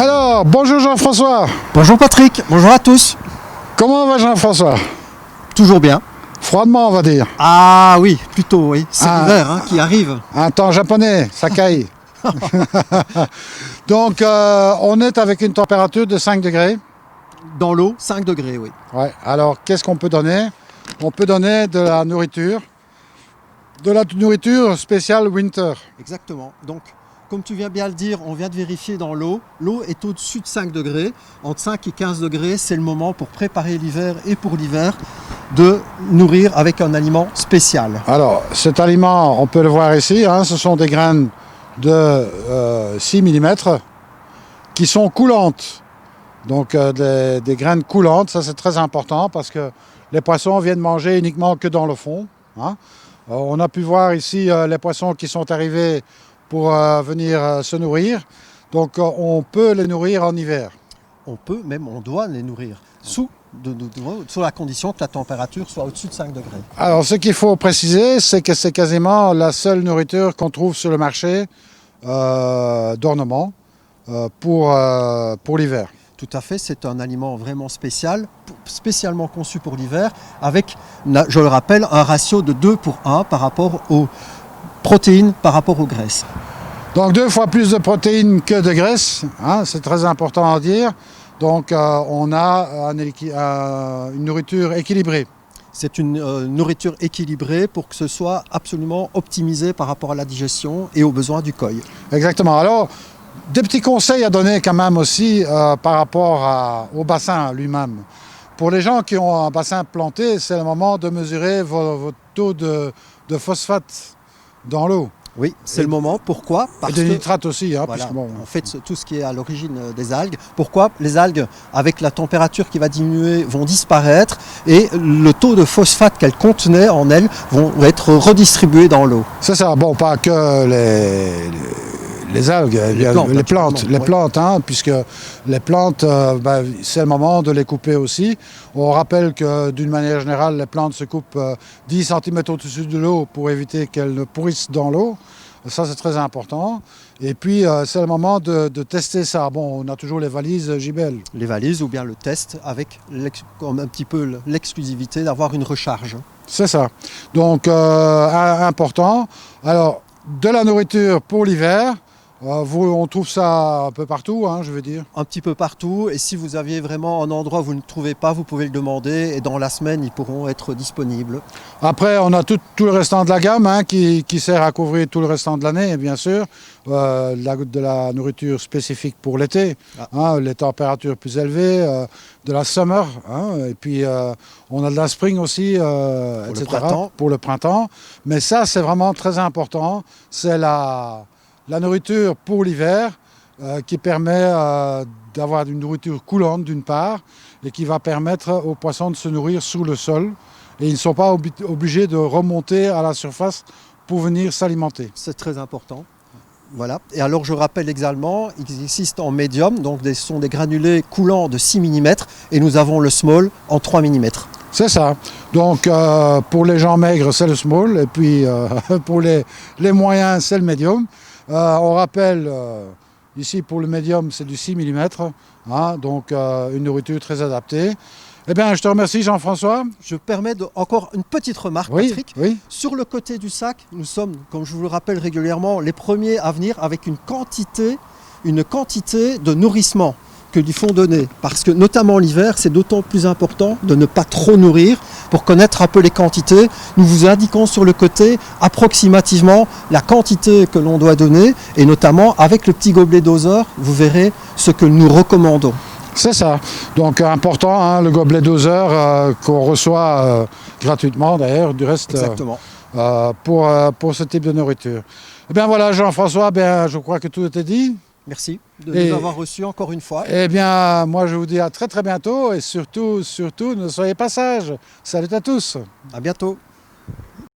Alors, bonjour Jean-François. Bonjour Patrick, bonjour à tous. Comment va Jean-François? Toujours bien. Froidement, on va dire. Ah oui, plutôt, oui. C'est l'hiver qui arrive. Un temps japonais, Sakai. Donc, on est avec une température de 5 degrés. Dans l'eau, 5 degrés, oui. Ouais. Alors, qu'est-ce qu'on peut donner? On peut donner de la nourriture spéciale winter. Exactement. Donc, comme tu viens bien le dire, on vient de vérifier dans l'eau. L'eau est au-dessus de 5 degrés. Entre 5 et 15 degrés, c'est le moment pour préparer l'hiver et pour l'hiver de nourrir avec un aliment spécial. Alors, cet aliment, on peut le voir ici, hein, ce sont des graines de 6 mm qui sont coulantes. Donc, des graines coulantes, ça c'est très important parce que les poissons viennent manger uniquement que dans le fond. Hein. On a pu voir ici les poissons qui sont arrivés pour venir se nourrir. Donc on peut les nourrir en hiver. On peut, même on doit les nourrir, sous la condition que la température soit au-dessus de 5 degrés. Alors ce qu'il faut préciser, c'est que c'est quasiment la seule nourriture qu'on trouve sur le marché d'ornement pour l'hiver. Tout à fait, c'est un aliment vraiment spécial, spécialement conçu pour l'hiver, avec, je le rappelle, un ratio de 2:1 par rapport aux protéines, par rapport aux graisses. Donc 2 fois plus de protéines que de graisses, hein, c'est très important à dire. Donc on a une nourriture équilibrée. C'est une nourriture équilibrée pour que ce soit absolument optimisé par rapport à la digestion et aux besoins du koi. Exactement. Alors, des petits conseils à donner quand même aussi par rapport au bassin lui-même. Pour les gens qui ont un bassin planté, c'est le moment de mesurer votre taux de phosphate dans l'eau. Oui, c'est le moment. Pourquoi? Parce et de nitrate aussi. Hein, voilà, bon, on fait tout ce qui est à l'origine des algues. Pourquoi? Les algues, avec la température qui va diminuer, vont disparaître et le taux de phosphate qu'elles contenaient en elles va être redistribué dans l'eau. C'est ça. Bon, pas que les algues, les plantes, hein, puisque les plantes, c'est le moment de les couper aussi. On rappelle que d'une manière générale, les plantes se coupent 10 cm au-dessus de l'eau pour éviter qu'elles ne pourrissent dans l'eau. Ça, c'est très important. Et puis, c'est le moment de tester ça. Bon, on a toujours les valises JBL. Les valises ou bien le test avec comme un petit peu l'exclusivité d'avoir une recharge. C'est ça. Donc, important. Alors, de la nourriture pour l'hiver. On trouve ça un peu partout, hein, je veux dire. Un petit peu partout, et si vous aviez vraiment un endroit où vous ne trouvez pas, vous pouvez le demander, et dans la semaine, ils pourront être disponibles. Après, on a tout le restant de la gamme hein, qui sert à couvrir tout le restant de l'année, bien sûr. De la nourriture spécifique pour l'été, hein, les températures plus élevées, de la summer, hein, et puis on a de la spring aussi, etc. Pour le printemps. Mais ça, c'est vraiment très important. C'est la nourriture pour l'hiver qui permet d'avoir une nourriture coulante d'une part et qui va permettre aux poissons de se nourrir sous le sol et ils ne sont pas obligés de remonter à la surface pour venir s'alimenter. C'est très important. Voilà. Et alors je rappelle également, il existe en médium, donc ce sont des granulés coulants de 6 mm et nous avons le small en 3 mm. C'est ça. Donc pour les gens maigres, c'est le small et puis pour les moyens, c'est le médium. On rappelle, ici pour le médium, c'est du 6 mm, hein, donc une nourriture très adaptée. Eh bien, je te remercie Jean-François. Je permets encore une petite remarque, Patrick. Oui. Sur le côté du sac, nous sommes, comme je vous le rappelle régulièrement, les premiers à venir avec une quantité de nourrissement que lui font donner. Parce que notamment l'hiver, c'est d'autant plus important de ne pas trop nourrir. Pour connaître un peu les quantités, nous vous indiquons sur le côté approximativement la quantité que l'on doit donner et notamment avec le petit gobelet doseur, vous verrez ce que nous recommandons. C'est ça. Donc important, hein, le gobelet doseur qu'on reçoit gratuitement d'ailleurs, du reste pour ce type de nourriture. Eh bien voilà Jean-François, je crois que tout était dit. Merci de nous avoir reçus encore une fois. Eh bien, moi je vous dis à très très bientôt et surtout, ne soyez pas sages. Salut à tous. À bientôt.